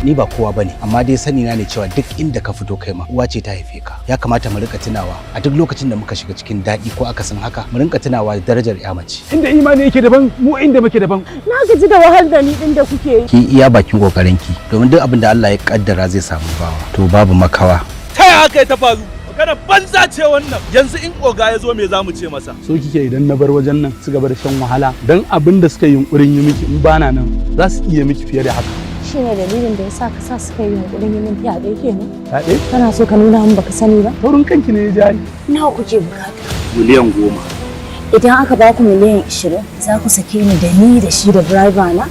ni ba kowa bane, amma dai sani na ne cewa duk inda ka fito kai ma uwa ce ta haife ka. Ya kamata mu rika tunawa a duk lokacin da muka shiga cikin daɗi ko akasin haka mu rinka tunawa da darajar ya mace. Inda imani yake daban, mu inda muke daban. Na gaji da wahal da ni din da kuke yi. Ki iya bakin kokarin ki, domin duk abin da Allah ya kaddara zai samu bawa to babu makawa. Ta yaya haka ta faru? Magana banza ce wannan. Yanzu in oga ya zo me zamu ce masa? So kike idan na bar wajen nan su gaba da shan wahala dan abin da suka yi yunkurin yi miki in bana nan za su iya miki fiye da haka. Shi ne dalilin da ya sa ka sa suka yi yunkurin yi min fyaɗe kenan. Fyaɗe? Kana so ka nuna min baka sani ba? Taurin kanki ne ya jari. Nawa kuke bukata? Miliyan 10. Idan aka ba ku miliyan 20 za ku sake ni da ni da shi da driver na?